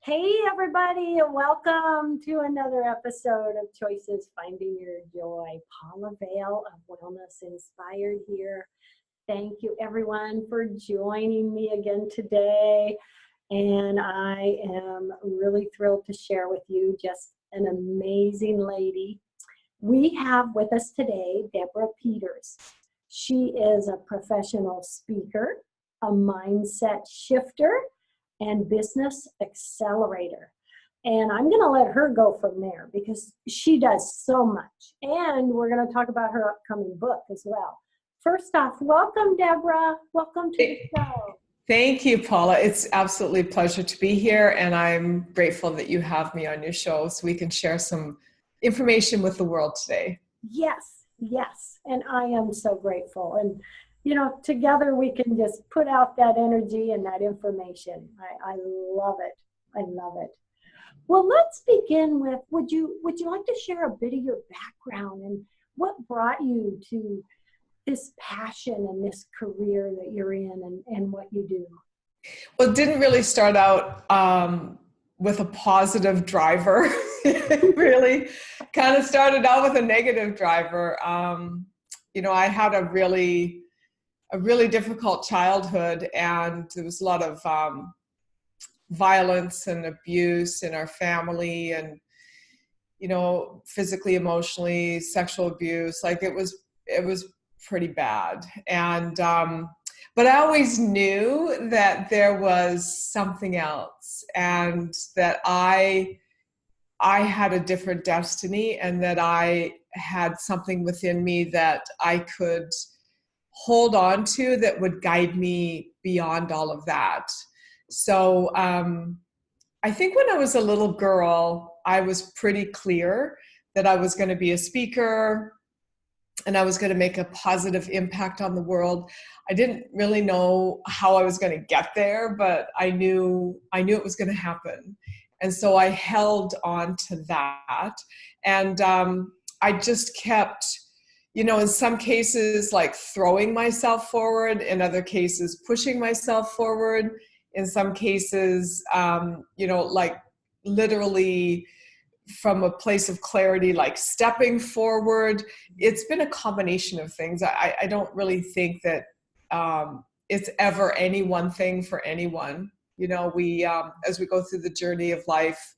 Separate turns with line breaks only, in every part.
Hey, everybody, and welcome to another episode of Choices Finding Your Joy. Paula Vail of Wellness Inspired here. Thank you, everyone, for joining me again today. And I am really thrilled to share with you just an amazing lady. We have with us today Deborah Peters. She is a professional speaker, a mindset shifter, and business accelerator. And I'm going to let her go from there because she does so much. And we're going to talk about her upcoming book as well. First off, welcome, Deborah. Welcome to the show.
Thank you, Paula. It's absolutely a pleasure to be here. And I'm grateful that you have me on your show so we can share some information with the world today.
Yes. And I am so grateful. And together we can just put out that energy and that information. I love it. I love it. Well, let's begin with, would you like to share a bit of your background and what brought you to this passion and this career that you're in and what you do?
Well, it didn't really start out with a positive driver. It really kind of started out with a negative driver. I had a really difficult childhood, and there was a lot of violence and abuse in our family, and physically, emotionally, sexual abuse. Like it was pretty bad. And but I always knew that there was something else, and that I had a different destiny, and that I had something within me that I could hold on to that would guide me beyond all of that. So I think when I was a little girl, I was pretty clear that I was going to be a speaker and I was going to make a positive impact on the world. I didn't really know how I was going to get there, but I knew it was going to happen. And so I held on to that. And I just kept, in some cases, like throwing myself forward, in other cases, pushing myself forward, in some cases, like literally from a place of clarity, like stepping forward. It's been a combination of things. I don't really think that it's ever any one thing for anyone. We, as we go through the journey of life,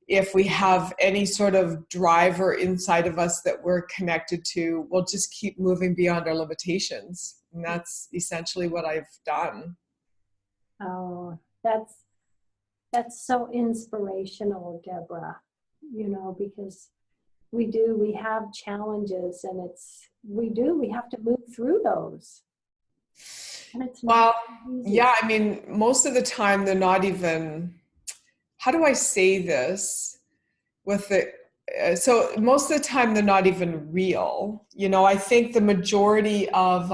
if we have any sort of driver inside of us that we're connected to, we'll just keep moving beyond our limitations. And that's essentially what I've done.
Oh, that's so inspirational, Deborah, because we have challenges, and we have to move through those. And it's not easy.
Yeah, I mean, most of the time they're not even, how do I say this so most of the time they're not even real. I think the majority of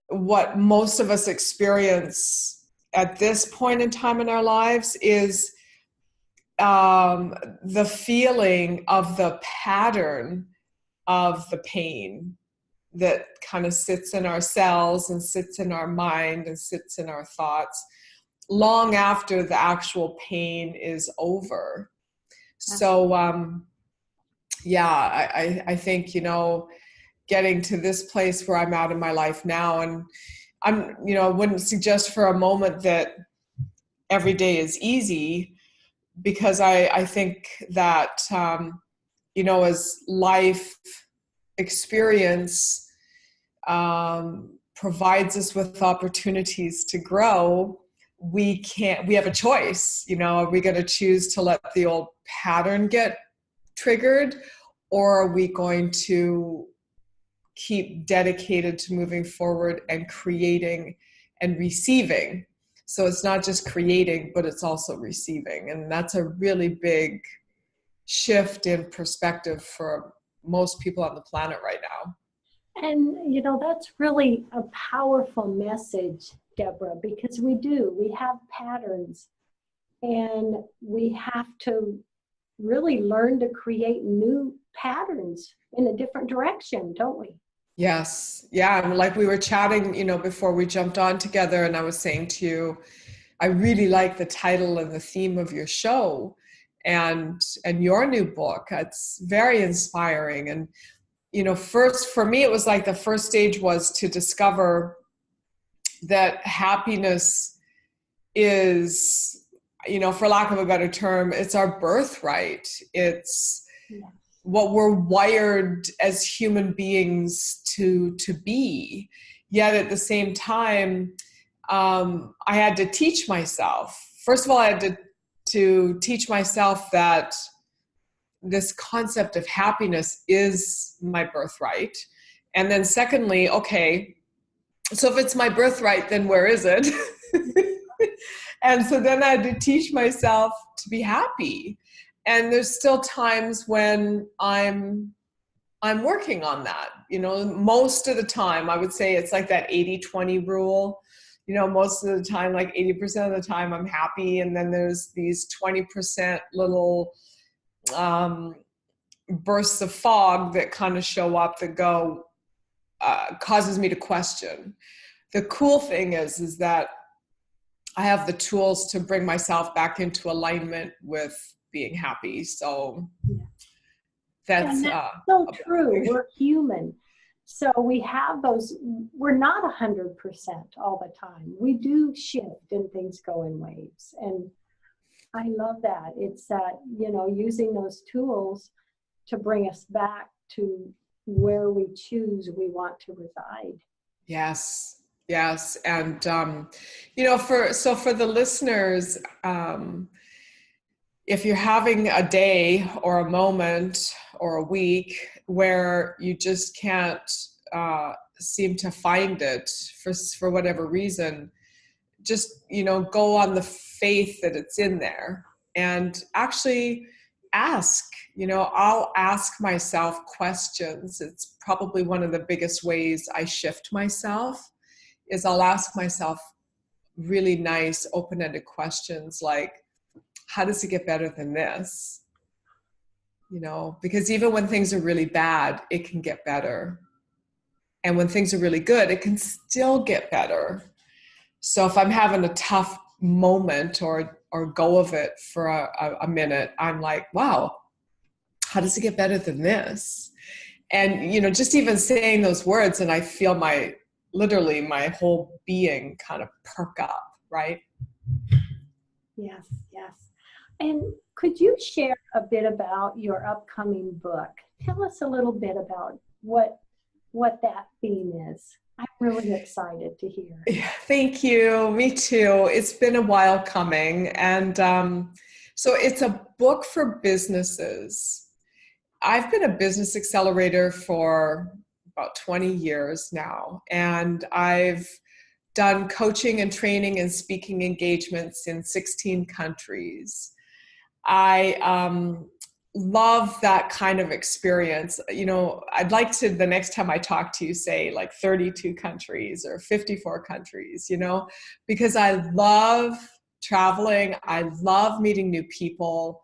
what most of us experience at this point in time in our lives is the feeling of the pattern of the pain that kind of sits in our cells and sits in our mind and sits in our thoughts long after the actual pain is over. So, I think, getting to this place where I'm at in my life now, and I wouldn't suggest for a moment that every day is easy, because I think that, as life experience provides us with opportunities to grow, we have a choice. Are we going to choose to let the old pattern get triggered, or are we going to keep dedicated to moving forward and creating and receiving? So it's not just creating, but it's also receiving. And that's a really big shift in perspective for most people on the planet right now.
And, that's really a powerful message, Deborah, because we have patterns, and we have to really learn to create new patterns in a different direction, don't we?
Yes. Yeah. Like we were chatting, before we jumped on together, and I was saying to you, I really like the title and the theme of your show and your new book. It's very inspiring. And, you know, first, for me, it was like the first stage was to discover that happiness is, you know, for lack of a better term, it's our birthright. It's what we're wired as human beings to be. Yet at the same time, I had to teach myself. First of all, I had to teach myself that this concept of happiness is my birthright. And then secondly, okay, so if it's my birthright, then where is it? And so then I had to teach myself to be happy. And there's still times when I'm working on that. You know, most of the time, I would say it's like that 80-20 rule. You know, most of the time, like 80% of the time I'm happy. And then there's these 20% little bursts of fog that kind of show up that go, causes me to question. The cool thing is that I have the tools to bring myself back into alignment with being happy. So that's
so true. We're human. So we have those, we're not 100% all the time. We do shift and things go in waves. And I love that. It's that, you know, using those tools to bring us back to where we choose we want to reside.
Yes. Yes. And, you know, for the listeners, if you're having a day or a moment or a week where you just can't seem to find it for whatever reason, just, you know, go on the faith that it's in there and actually ask. You know, I'll ask myself questions. It's probably one of the biggest ways I shift myself is I'll ask myself really nice, open-ended questions like, how does it get better than this? You know, because even when things are really bad, it can get better. And when things are really good, it can still get better. So if I'm having a tough moment or go of it for a minute, I'm like, wow, how does it get better than this? And, you know, just even saying those words and I feel literally my whole being kind of perk up, right?
Yes, yes. And could you share a bit about your upcoming book? Tell us a little bit about what that theme is. I'm really excited to hear.
Yeah, thank you. Me too. It's been a while coming. And so it's a book for businesses. I've been a business accelerator for about 20 years now, and I've done coaching and training and speaking engagements in 16 countries. I love that kind of experience. You know, I'd like to, the next time I talk to you, say like 32 countries or 54 countries, you know, because I love traveling. I love meeting new people.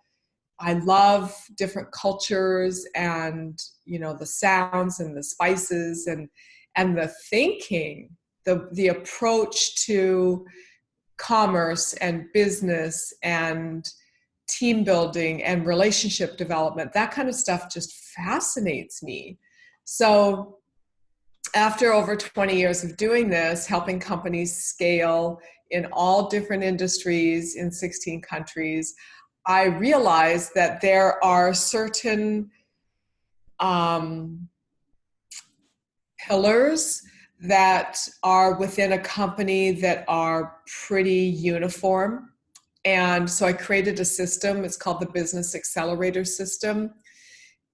I love different cultures and, you know, the sounds and the spices and the thinking, the approach to commerce and business and team building and relationship development. That kind of stuff just fascinates me. So after over 20 years of doing this, helping companies scale in all different industries in 16 countries, I realized that there are certain pillars that are within a company that are pretty uniform. And so I created a system. It's called the Business Accelerator System.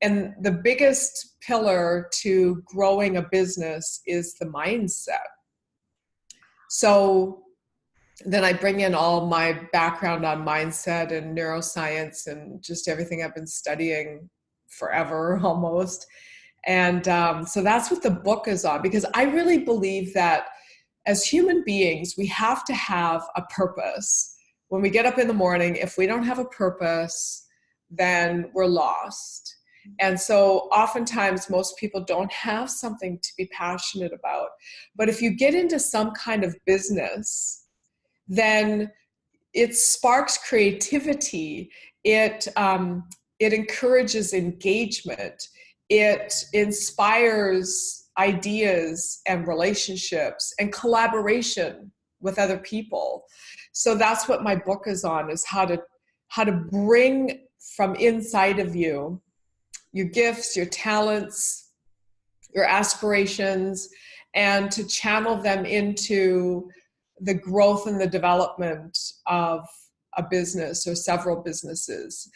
And the biggest pillar to growing a business is the mindset. So then I bring in all my background on mindset and neuroscience and just everything I've been studying forever almost. And so that's what the book is on, because I really believe that as human beings, we have to have a purpose. When we get up in the morning, if we don't have a purpose, then we're lost. And so oftentimes most people don't have something to be passionate about. But if you get into some kind of business, then it sparks creativity. It encourages engagement. It inspires ideas and relationships and collaboration with other people. So that's what my book is on, is how to bring from inside of you your gifts, your talents, your aspirations, and to channel them into the growth and the development of a business or several businesses.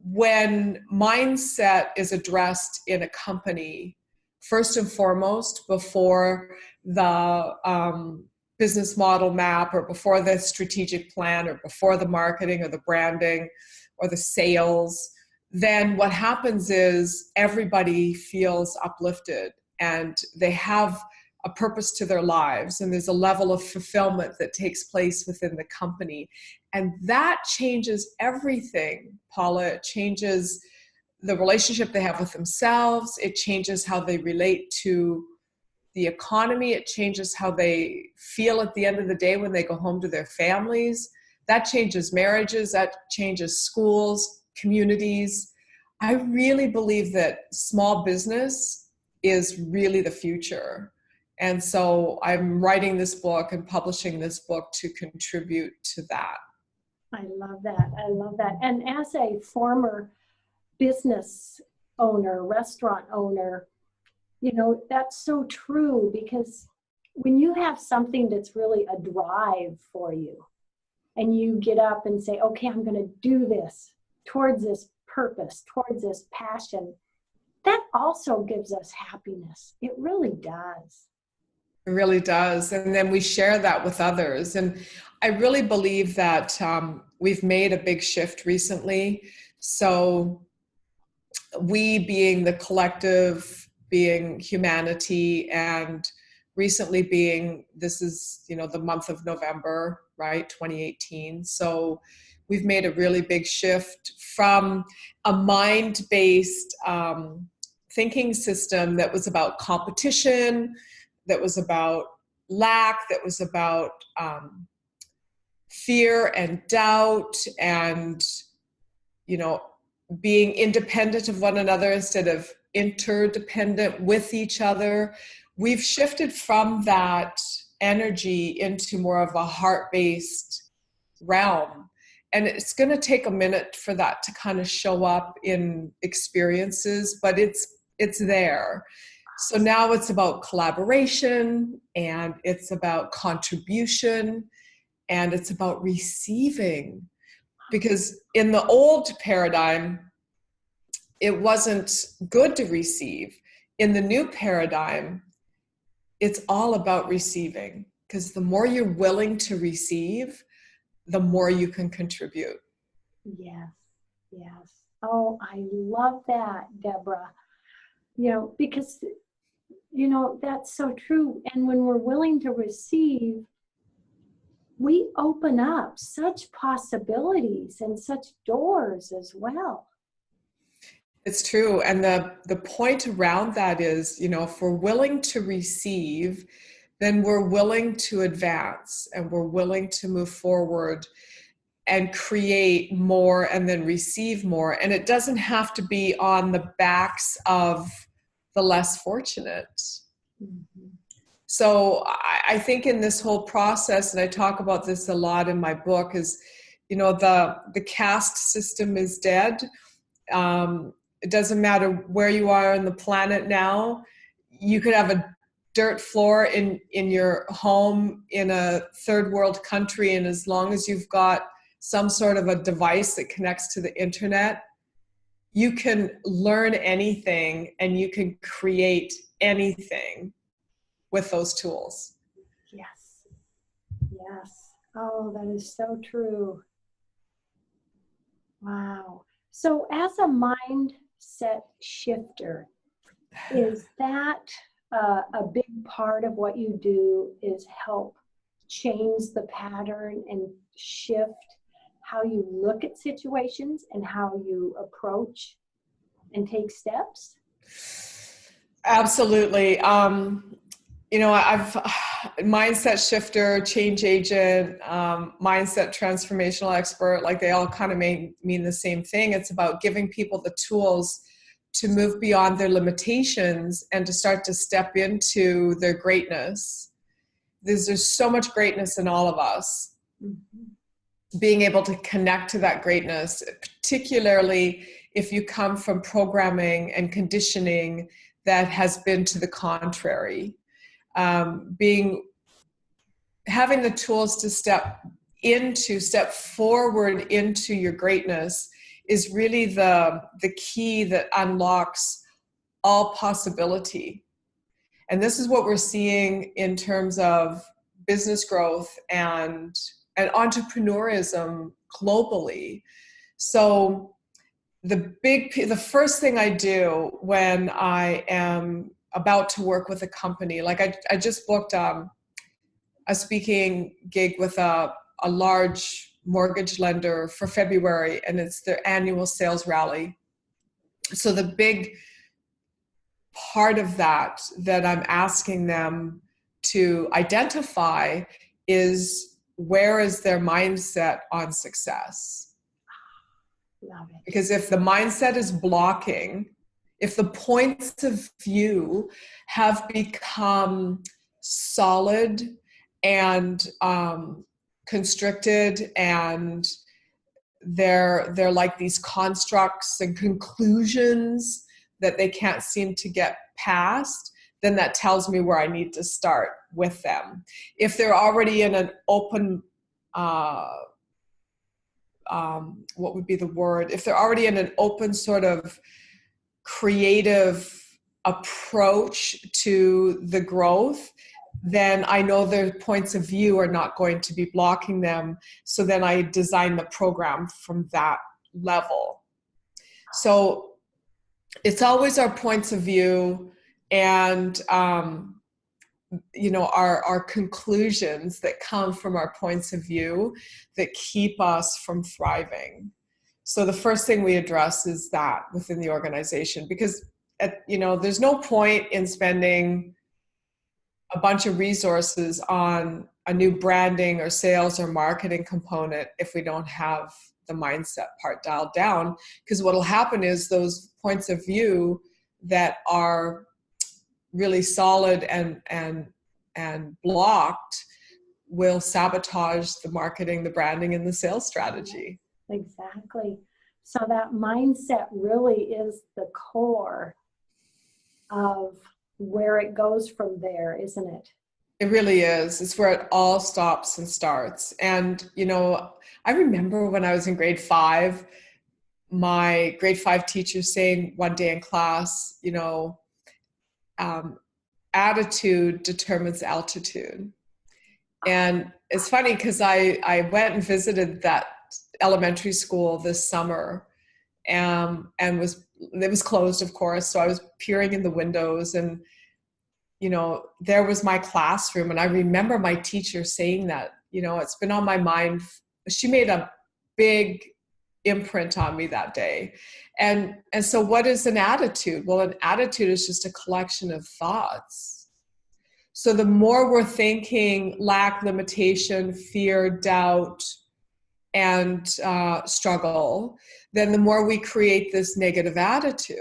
When mindset is addressed in a company, first and foremost, before the business model map, or before the strategic plan, or before the marketing or the branding or the sales, then what happens is everybody feels uplifted and they have a purpose to their lives, and there's a level of fulfillment that takes place within the company. And that changes everything, Paula. It changes the relationship they have with themselves. It changes how they relate to the economy. It changes how they feel at the end of the day when they go home to their families. That changes marriages. That changes schools, communities. I really believe that small business is really the future. And so I'm writing this book and publishing this book to contribute to that.
I love that. I love that. And as a former business owner, restaurant owner, you know, that's so true, because when you have something that's really a drive for you, and you get up and say, okay, I'm going to do this towards this purpose, towards this passion, that also gives us happiness. It really does.
It really does. And then we share that with others. And I really believe that we've made a big shift recently. So we being the collective, being humanity, and recently being, this is, you know, the month of November, right? 2018. So we've made a really big shift from a mind-based thinking system that was about competition, that was about lack, that was about fear and doubt, and, you know, being independent of one another instead of interdependent with each other. We've shifted from that energy into more of a heart-based realm. And it's going to take a minute for that to kind of show up in experiences, but it's there. So now it's about collaboration, and it's about contribution, and it's about receiving. Because in the old paradigm, it wasn't good to receive. In the new paradigm, it's all about receiving, because the more you're willing to receive, the more you can contribute.
Yes, yes. Oh, I love that, Deborah. You know, because, you know, that's so true. And when we're willing to receive, we open up such possibilities and such doors as well.
It's true. And the point around that is, you know, if we're willing to receive, then we're willing to advance, and we're willing to move forward and create more and then receive more. And it doesn't have to be on the backs of the less fortunate. Mm-hmm. So I think in this whole process, and I talk about this a lot in my book, is, you know, the caste system is dead. It doesn't matter where you are on the planet now. You could have a dirt floor in your home in a third world country, and as long as you've got some sort of a device that connects to the internet, you can learn anything and you can create anything with those tools.
Yes. Yes. Oh, that is so true. Wow. So as a mindset shifter, is that a big part of what you do, is help change the pattern and shift how you look at situations and how you approach and take steps?
Absolutely. I've mindset shifter, change agent, mindset transformational expert, like they all kind of mean the same thing. It's about giving people the tools to move beyond their limitations and to start to step into their greatness. There's so much greatness in all of us. Mm-hmm. Being able to connect to that greatness, particularly if you come from programming and conditioning that has been to the contrary. Having the tools to step forward into your greatness is really the key that unlocks all possibility. And this is what we're seeing in terms of business growth and entrepreneurism globally. So the first thing I do when I am about to work with a company, like I just booked a speaking gig with a large mortgage lender for February, and it's their annual sales rally. So the big part of that I'm asking them to identify is, where is their mindset on success?
Love it.
Because if the mindset is blocking, if the points of view have become solid and constricted, and they're like these constructs and conclusions that they can't seem to get past, then that tells me where I need to start with them. If they're already in an open, what would be the word? If they're already in an open sort of creative approach to the growth, then I know their points of view are not going to be blocking them. So then I design the program from that level. So it's always our points of view and, our conclusions that come from our points of view that keep us from thriving. So the first thing we address is that within the organization, because there's no point in spending a bunch of resources on a new branding or sales or marketing component if we don't have the mindset part dialed down. Because what will happen is those points of view that are really solid and blocked will sabotage the marketing, the branding, and the sales strategy.
Exactly. So that mindset really is the core of where it goes from there, isn't it?
It really is. It's where it all stops and starts. And, I remember when I was in grade 5, my grade 5 teacher saying one day in class, attitude determines altitude. And it's funny because I went and visited that elementary school this summer, and it was closed, of course. So I was peering in the windows, and there was my classroom. And I remember my teacher saying that, it's been on my mind. She made a big imprint on me that day. And so what is an attitude? Well, an attitude is just a collection of thoughts. So the more we're thinking lack, limitation, fear, doubt, and struggle, then the more we create this negative attitude.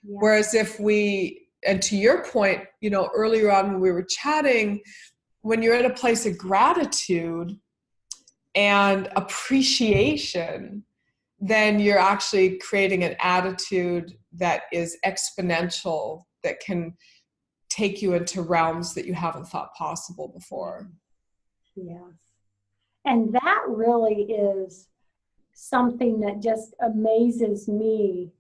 Yeah. Whereas and to your point, earlier on when we were chatting, when you're in a place of gratitude and appreciation, then you're actually creating an attitude that is exponential, that can take you into realms that you haven't thought possible before.
Yes. And that really is something that just amazes me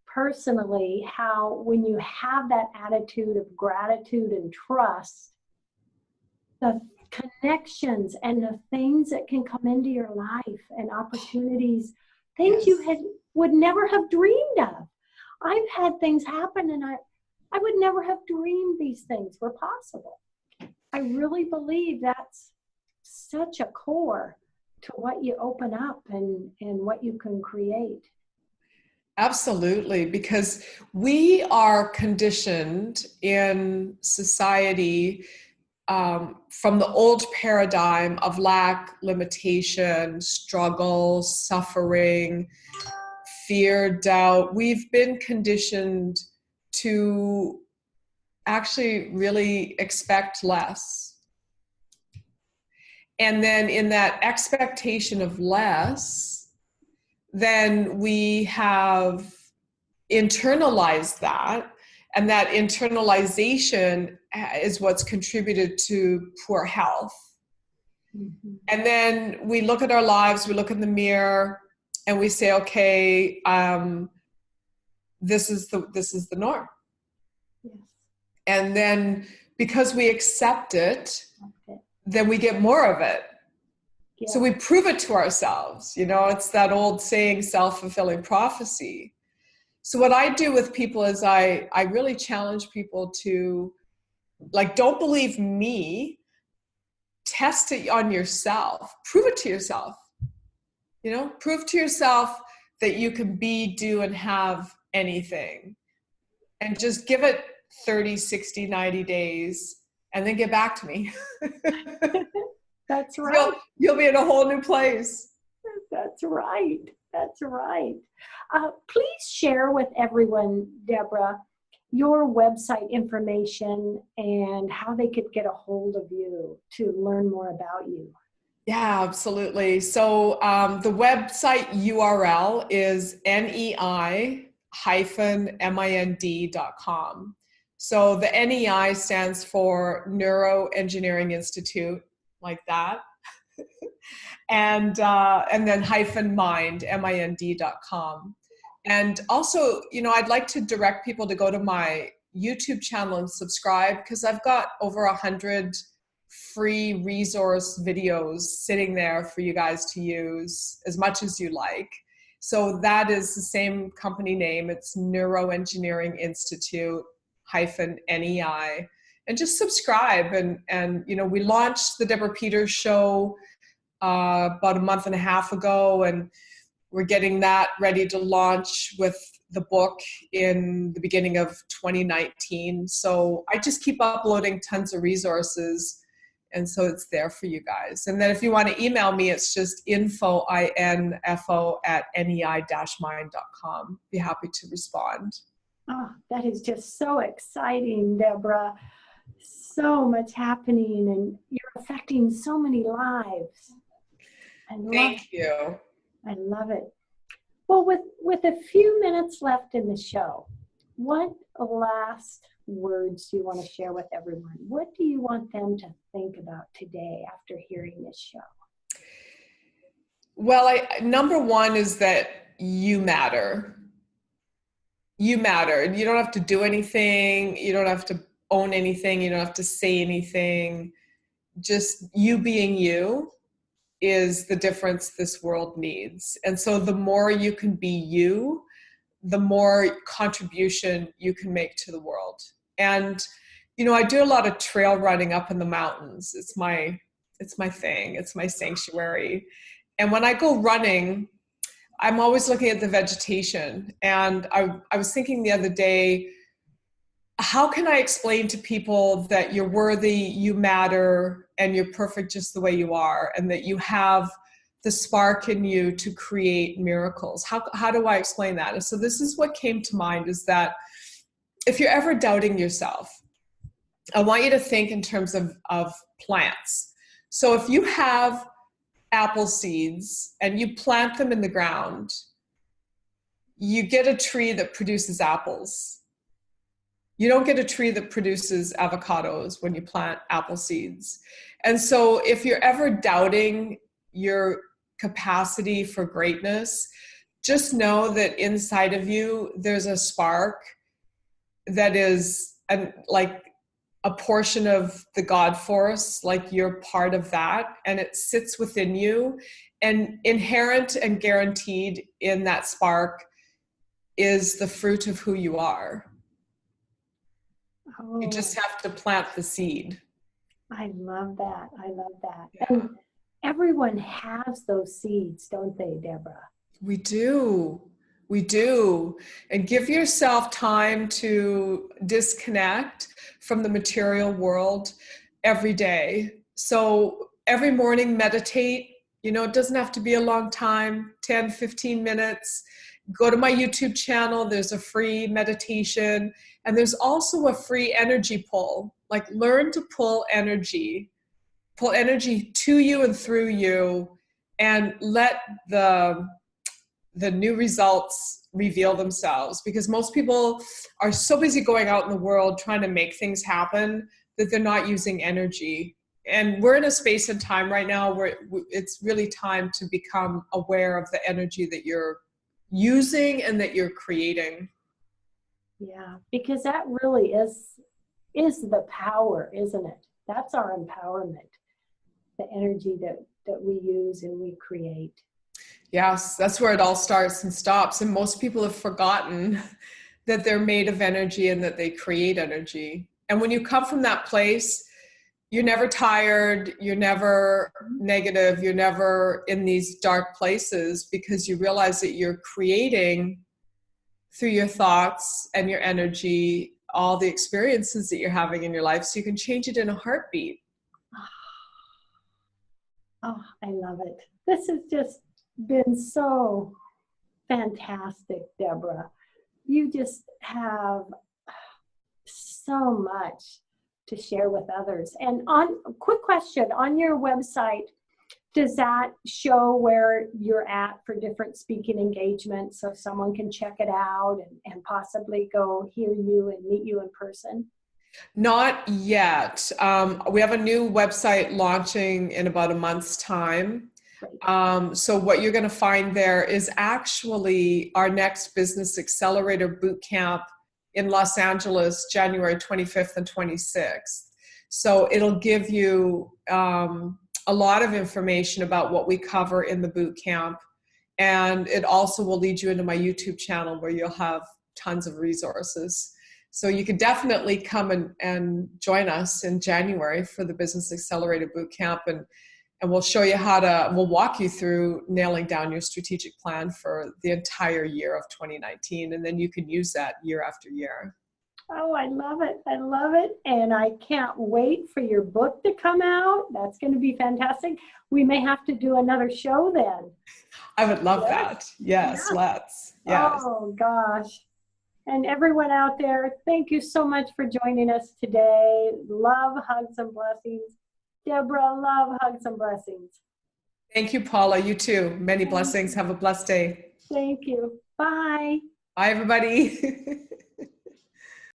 personally, how when you have that attitude of gratitude and trust, the connections and the things that can come into your life and opportunities, things you would never have dreamed of. I've had things happen and I would never have dreamed these things were possible. I really believe that's such a core to what you open up and what you can create.
Absolutely, because we are conditioned in society from the old paradigm of lack, limitation, struggle, suffering, fear, doubt. We've been conditioned to actually really expect less. And then in that expectation of less, then we have internalized that. And that internalization is what's contributed to poor health. Mm-hmm. And then we look at our lives, we look in the mirror, and we say, okay, this is the norm. Yes. And then because we accept it, then we get more of it. Yeah. So we prove it to ourselves. You know, it's that old saying, self-fulfilling prophecy. So what I do with people is I really challenge people to, like, don't believe me, test it on yourself, prove it to yourself. You know, prove to yourself that you can be, do, and have anything. And just give it 30, 60, 90 days, and then get back to me.
That's right.
You'll be in a whole new place.
That's right. That's right. Please share with everyone, Deborah, your website information and how they could get a hold of you to learn more about you.
Yeah, absolutely. So the website URL is nei-mind.com. So the NEI stands for Neuroengineering Institute, like that. and then -mind, mind.com. And also, you know, I'd like to direct people to go to my YouTube channel and subscribe, because I've got over 100 free resource videos sitting there for you guys to use as much as you like. So that is the same company name. It's Neuroengineering Institute -NEI. And just subscribe. And you know, we launched the Deborah Peters Show about a month and a half ago, and we're getting that ready to launch with the book in the beginning of 2019. So I just keep uploading tons of resources, and so it's there for you guys. And then if you want to email me, it's just info@nei-mind.com. Be happy to respond.
Oh, that is just so exciting, Deborah. So much happening, and you're affecting so many lives.
Thank you.
I love it. Well, with a few minutes left in the show, what last words do you want to share with everyone? What do you want them to think about today after hearing this show?
Well, number one is that you matter. You matter. You don't have to do anything. You don't have to own anything. You don't have to say anything. Just you being you is the difference this world needs. And so the more you can be you, the more contribution you can make to the world. And, you know, I do a lot of trail running up in the mountains. It's my thing. It's my sanctuary. And when I go running, I'm always looking at the vegetation. And I was thinking the other day, how can I explain to people that you're worthy, you matter, and you're perfect just the way you are, and that you have the spark in you to create miracles? How do I explain that? And so this is what came to mind, is that if you're ever doubting yourself, I want you to think in terms of plants. So if you have apple seeds and you plant them in the ground, you get a tree that produces apples. You don't get a tree that produces avocados when you plant apple seeds. And so if you're ever doubting your capacity for greatness, just know that inside of you, there's a spark that is like a portion of the God force, like you're part of that, and it sits within you. And inherent and guaranteed in that spark is the fruit of who you are. Oh. You just have to plant the seed.
I love that. I love that. Yeah. And everyone has those seeds, don't they, Deborah?
We do. We do. And give yourself time to disconnect from the material world every day. So every morning, meditate. You know, it doesn't have to be a long time, 10, 15 minutes. Go to my YouTube channel. There's a free meditation. And there's also a free energy pull. Like, learn to pull energy to you and through you, and let the new results reveal themselves, because most people are so busy going out in the world trying to make things happen that they're not using energy. And we're in a space and time right now where it's really time to become aware of the energy that you're using and that you're creating.
Yeah, because that really is the power, isn't it? That's our empowerment, the energy that we use and we create.
Yes, that's where it all starts and stops. And most people have forgotten that they're made of energy and that they create energy. And when you come from that place, you're never tired, you're never negative, you're never in these dark places, because you realize that you're creating through your thoughts and your energy all the experiences that you're having in your life, so you can change it in a heartbeat.
Oh, I love it. This has just been so fantastic, Deborah. You just have so much to share with others. And quick question, on your website, does that show where you're at for different speaking engagements, so someone can check it out and possibly go hear you and meet you in person?
Not yet. We have a new website launching in about a month's time. So what you're going to find there is actually our next Business Accelerator Bootcamp in Los Angeles, January 25th and 26th. So it'll give you a lot of information about what we cover in the boot camp. And it also will lead you into my YouTube channel, where you'll have tons of resources. So you can definitely come and join us in January for the Business Accelerator Bootcamp. And we'll show you we'll walk you through nailing down your strategic plan for the entire year of 2019. And then you can use that year after year.
Oh, I love it. I love it. And I can't wait for your book to come out. That's going to be fantastic. We may have to do another show then.
I would love that. Yes, let's. Yes.
Oh, gosh. And everyone out there, thank you so much for joining us today. Love, hugs, and blessings. Deborah, love, hugs, and blessings.
Thank you, Paula. You too. Many blessings. Have a blessed day.
Thank you. Bye.
Bye, everybody.